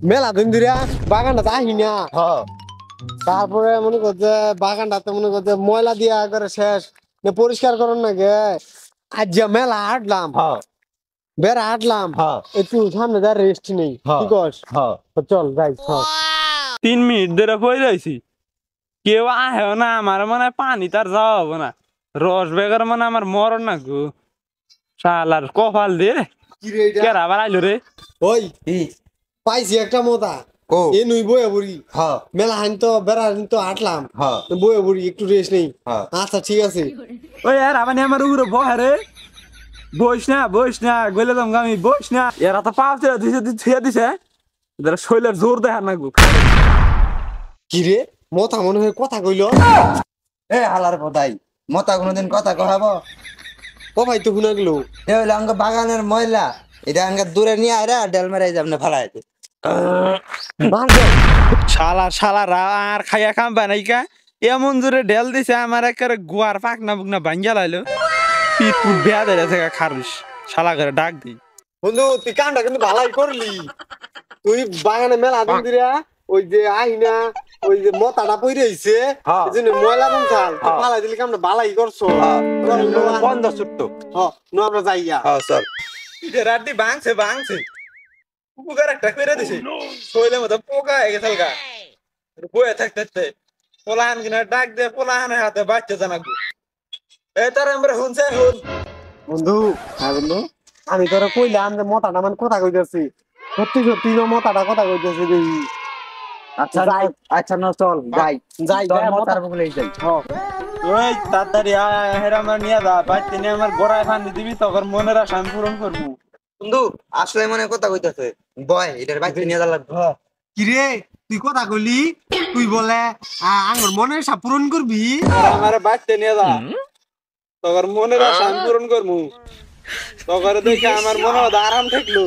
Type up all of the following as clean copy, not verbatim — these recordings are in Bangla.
মেলা দিন ধরে বাগানটা যাই না। হ্যাঁ তারপরে মনে করছে বাগানটাতে মনে করছে ময়লা দিয়া করে শেষ পরিষ্কার করুন না গে। আজ যে মেলা হাঁটলাম, হ্যাঁ বেড়া হাঁটলাম, হ্যাঁ একটু সামনে যা রেস্ট নেই, কি হ্যাঁ কস? হ্যাঁ চল যাই। চল 3 মিনিট ধরে পড়ে যাইছি, কেউ আহেও না। আমার মনে হয় পানি তার যাওয়া হবো না, রস বেগর মানে আমার মরণ না গো। শালার কপাল দে রে, কি রে এটা? কেরা আবার আইলো রে। ওই কি পাইছি একটা মতা। কো এ নুই বয়ে বুড়ি হ্যাঁ মেলা হান তো বেড়া হান তো হাঁটলাম, হ্যাঁ বয়ে বুড়ি একটু রেস্ট নেই। হ্যাঁ আচ্ছা ঠিক আছে। ওই আর আবার আমার উপরে বহে রে, বইস না গলে দাম আমি বইস না। এরা তো পাওয়া দিছে ছুঁয়ে দিছে, এদের শৈলের জোর দেখার না গো। কি রে মতা মনে হয় কথা কইল। এ হালার পদাই মতা কোনোদিন কথা কহাব? ও ভাই তো শুনা গেল। এ হইলো আঙ্গ বাগানের ময়লা, এটা আঙ্গ দূরে নিয়ে আয়রা ডেল মেরাই যাবনে ফালাই দে। শালা আর খাইয়া খাম বানাইকা এমন জোরে ঢেল দিছে আমার একেবারে গুয়ার পাকনা বুকনা ভাঙ্গা লাইলো। পিট পুট বেয়া দেয় খারিস, শালা করে ডাক দিই। বন্ধু তুই কামটা কিন্তু ভালাই করলি। তুই বাগানে মেলা দিন ধরে ওই যে আইনা ওই যে মতাটা পইরে হইছে, হ্যাঁ। এই জন্য ময়লা কমছাল হ্যাঁ। ফালাই দিলি কামটা ভালাই করছো। বন্ধ ছুট্ট। আমরা যাইয়া। হ্যাঁ চল। রাত্রি ভাঙছে উপকার একটা করে দিছে, শৈলের মতো পোকা হয়ে গেছে গা। বয়ে থাকতে পোলাহান কিনা ডাক দে, পোলাহানের হাতে বাচ্চা জানাবো। এই তার আমরা শুনছে শুন বন্ধু হ্যাঁ বন্ধু, আমি তোরা কইলাম যে মতাটা মানে কথা কইতেছি, সত্যি সত্যি মতাটা কথা কইতেছি দেখি। আচ্ছা যাই। আচ্ছা না চল যাই যাই তোর যাই, মতার বগলেই যাই। ওই তাড়াতাড়ি আয়, হেরা আমার নিয়ে যা, বাচ্চা নিয়ে আমার গোড়ায় ফান্দি দিবি, তখন মনের আশা আমি পূরণ করবো। বন্ধু আসলে মনে কথা কইতাছে বয় এটার বাইতে নিয়ে যা লাগবে। কি রে তুই কথা কইলি, তুই বলে আঙ্গুর মনের আশা পূরণ করবি। আমার বাচ্চা নিয়ে যা, তখন মনের আশা আমি পূরণ করবো। তখন দেখে আমার মনে হয় আরাম থাকলো।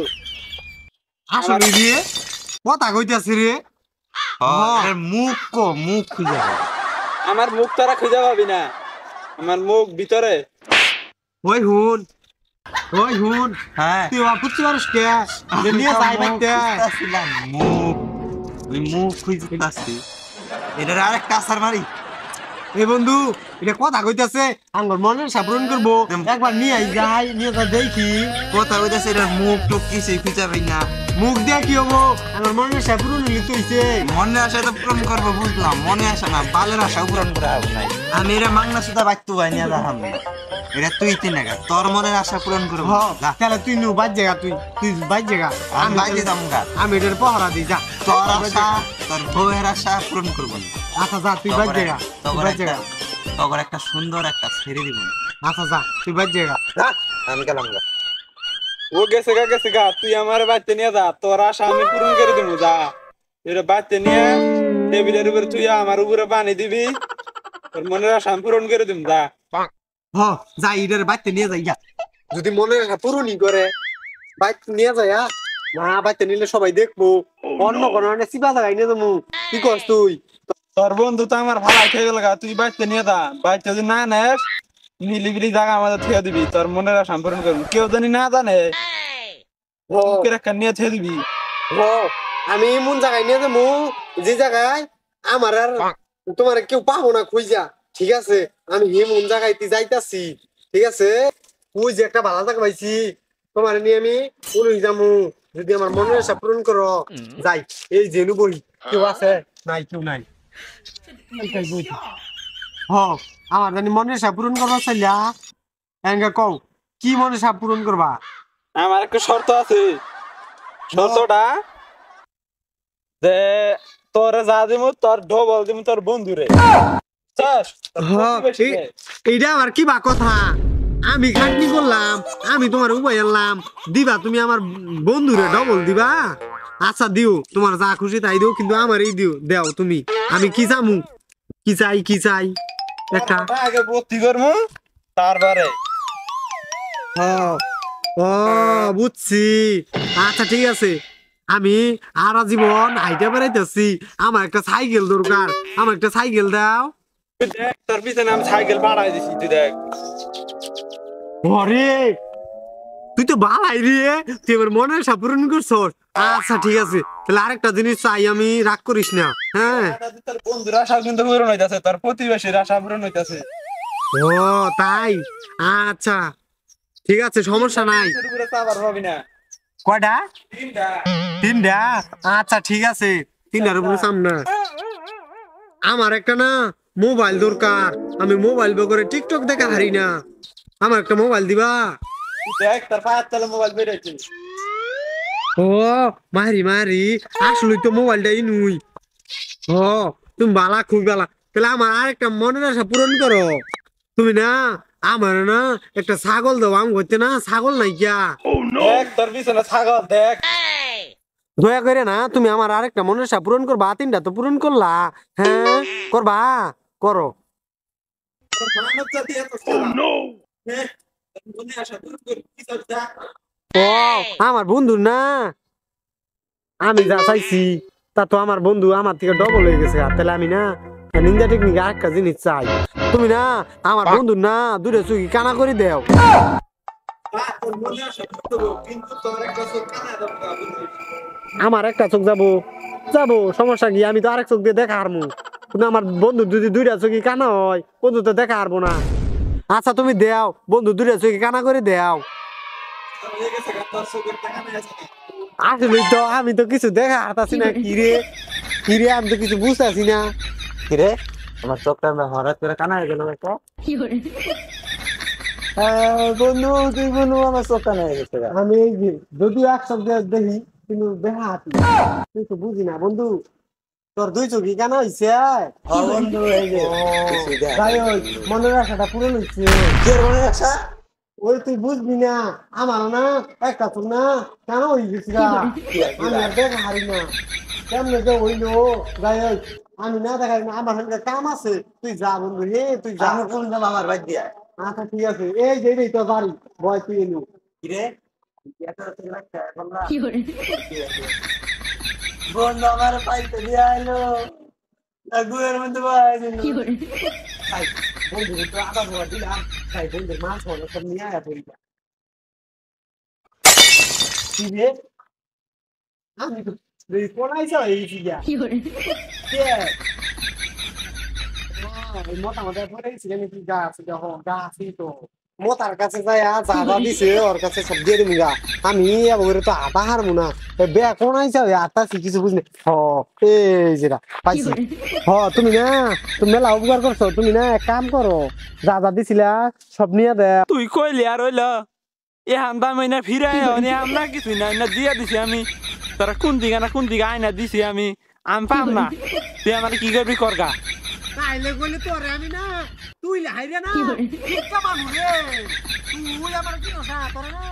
আসলে রে কথা কইতাছি রে। এর মুখ কো মুখ খুঁজে আমার মুখ তারা খুঁজে পাবি না, আমার মুখ ভিতরে। ওই হুন, ওই হুন, হ্যাঁ তুই অপুচ্ছি মানুষ কে যে নিয়ে যাই বাইতে। মুখ ওই মুখ খুঁজতেছি এটার আরেক কাছার মারি। এই বন্ধু এটা কথা কইতাছে আঙ্গুর মনের আশা পূরণ করবো, একবার নিয়ে যাই, নিয়ে যা দেখি। কথা কইতাছে এটার মুখ টুক কিছুই খুঁজে পাই না। মুখ দিয়ে কি হবো, আমার মনের আশা পূরণ হইলে তো হইছে। মনে আশা তো পূরণ করবো বুঝলাম, মনে আসা না বালের আশাও পূরণ করা হবে নাই। আমি এটা মাংনা সুতা বাইতে ভাই নিয়ে যাহাম না, এটা তুই তিন একা তোর মনের আশা পূরণ করবো। যা তাহলে তুই নু বাজ জায়গা, তুই বাজ জায়গা, আমি বাইতে যাবো গা। আমি এটার পহরা দিই যা। তোর আশা তোর বউয়ের আশা পূরণ করবো না। আচ্ছা যা তুই বাজ জায়গা, তুই বাজ জায়গা। তখন একটা সুন্দর একটা ছেড়ে দিব। আচ্ছা যা তুই বাজ জায়গা। আমি গেলাম গা। ও গেছে গা, তুই আমার বাচ্চা নিয়ে যা, তোর আশা আমি পূরণ করে দেবো। যা এটা বাচ্চা নিয়ে টেবিলের উপরে তুই আমার উপরে পানি দিবি, তোর মনের আশা আমি পূরণ করে দেবো। যা হ যা এটার বাচ্চা নিয়ে যাই গা। যদি মনের আশা পূরণই করে বাইক নিয়ে যায় না, বাচ্চা নিলে সবাই দেখবো, অন্য কোনো চিপা জায়গায় নিয়ে যাবো। কি করছ তুই? তোর বন্ধু তো আমার ভালো খেয়ে গেল গা, তুই বাচ্চা নিয়ে যা। বাচ্চা যদি না নেস নিলিবিলি জায়গা আমাদের থেকে দিবি, তোর মনের আশা আমি পূরণ করবো। কেউ জানি না জানে একটা নিয়ে থেকে দিবি। ও আমি এমন জায়গায় নিয়ে যাবো যে জায়গায় আমার আর তোমার কেউ পাবো না খুঁজা। ঠিক আছে আমি এমন জায়গায় যাইতাছি, ঠিক আছে তুই যে একটা ভালো জায়গা পাইছি, তোমার নিয়ে আমি উলুই যাবো। যদি আমার মনের আশা পূরণ করো যাই। এই যে বই কেউ আছে নাই, কেউ নাই। হ আমার জানি মনের আশা পূরণ করবা চাইলা এনকে কও কি মনের আশা পূরণ করবা? আমার একটা শর্ত আছে, শর্তটা যে তোর যা দিমু তোর ডবল দিমু তোর বন্ধুরে। এইটা আমার কি বা কথা? আমি খাটনি করলাম, আমি তোমার উপায় আনলাম, দিবা তুমি আমার বন্ধুরে ডবল দিবা? আচ্ছা দিও, তোমার যা খুশি তাই দিও, কিন্তু আমার এই দিও দেও তুমি। আমি কি চামু, কি চাই একটা আগে ভর্তি করবো তারপরে। ও বুঝছি। আচ্ছা ঠিক আছে, আমি আর জীবন হাইটা বেড়াইতেছি, আমার একটা সাইকেল দরকার, আমার একটা সাইকেল দাও। দেখ তোর পিছনে আমি সাইকেল বাড়াই দিছি, তুই দেখ। ঘরে তুই তো বালাই রে, তুই আমার মনের আশা পূরণ করছস। আচ্ছা ঠিক আছে, তাহলে আরেকটা জিনিস চাই আমি, রাগ করিস না। হ্যাঁ, তোর বন্ধুর আশাও কিন্তু পূরণ হইতাছে, তোর প্রতিবেশীর আশা পূরণ হইতাছে। ও তাই, আচ্ছা ঠিক আছে, সমস্যা নাই। তোর উপরে চাবার পাবি না। কয়টা? তিনটা। তিনটা? আচ্ছা ঠিক আছে, তিনটার উপরে সামনে। আমার একটা না মোবাইল দরকার, আমি মোবাইল বের টিকটক দেখা হারি না, আমার একটা মোবাইল দিবা? দেখ তোর পায়ের তলে মোবাইল বেরিয়েছে। ও মারি মারি, আসলে তো মোবাইলটাই নুই। ও তুমি বালা, খুব বালা, তাহলে আমার আরেকটা মনের আশা পূরণ করো। তুমি না আমার না একটা ছাগল দাও, আমি হচ্ছে না ছাগল নাই কিয়া। দেখ তোর পিছনে ছাগল দেখ। দয়া করে না তুমি আমার আরেকটা মনের আশা পূরণ করবা, তিনটা তো পূরণ করলা। হ্যাঁ করবা, করো। তোর মানব জাতি এত খারাপ। হ্যাঁ, তোর মনে আশা পূরণ কর, কি চাচ্ছা? ও আমার বন্ধু না, আমি যা চাইছি তা তো আমার বন্ধু আমার থেকে ডবল হয়ে গেছে। তাহলে আমি না নিন্দা টেকনিক আরেকটা জিনিস চাই, তুমি না আমার বন্ধু না দুটো চুকি কানা করে দেও। বা, তোর মনে আশা পূরণ করবো, কিন্তু তোর একটা চোখ কানা দরকার, বুঝলি? আমার একটা চোখ যাবো, যাবো সমস্যা কি, আমি তো আরেক চোখ দিয়ে দেখা হারমু, কিন্তু আমার বন্ধু যদি দুইটা চোখি কানা হয় বন্ধু তো দেখা হারবো না। আচ্ছা তুমি দেও, বন্ধু দুইটা চোখি কানা করে দেও। তোর হয়ে গেছে গা, তোর চোখের টাকা নেই আছে না। আসলে তো আমি তো কিছু দেখা হারতাছি না, কিরে কিরে আমি তো কিছু বুঝতেছি না। কিরে আমার চোখটা হঠাৎ করে কানা হয়ে গেল একটা। বন্ধু তুই বন্ধু আমার চোখ কানা হয়ে গেছে। আমি এই যে যদিও এক চোখ দিয়ে দেখি কিন্তু দেখা হাতি, তুই তো বুঝি না বন্ধু, তোর দুই চোখি কানা হইছে। বন্ধু এই যে যাই হোক, মনের আশাটা পূরণ হচ্ছে। মনে আশা ওই তুই বুঝবি না, আমার না একটা চোখ না কেন হয়ে গেছি গা, আমি আর দেখা হারি না, কেমনে যে হইলো। যাই হোক, আমি না দেখাই না, আমার সঙ্গে কাম আছে, তুই যা বন্ধু, হে তুই যা। আমি কোন দাম আমার বাদ দিয়া আচ্ছা ঠিক আছে, এই যে রে তোর বাড়ি, বয় তুই এলু। কিরে বন্ধু আমার পাইতে দিয়া এলো গুয়ের মধ্যে তাই বন্ধু তো আধা ভরা দিলাম, তাই বন্ধুর মাছ হলো সব নিয়ে আয়া পড়ি। কি রে, আমি তো কোনাইছে হয়ে গেছি গিয়া। মোটামুটি পড়েছি নাকি গাছ, দেখো গাছই তো মোতার কাছে যাই জাদা দিছে, ওর কাছে সব দিয়ে দিবি গা। আমি এবার তো আটা হারবো না, বেয়া কোন আইসা আটাছি কিছু বুঝলি। হ এই যেটা পাইছি। হ তুমি না, তুমি মেলা উপকার করছো, তুমি না এক কাম করো, যা যা দিছিলা সব নিয়ে দে। তুই কইলি আর হইল এ হান্দা মাইনা ফিরাই হনি আমরা কিছু না না দিয়া দিছি আমি, তারা কোন দিকে আয়না দিছি আমি পাম না, তুই আমার কি করবি করগা। তাইলে বলে তোরে আমি না, তুই হাইরে না ঠিকটা মানুষ রে, তুই আমার কি নসা তোরে না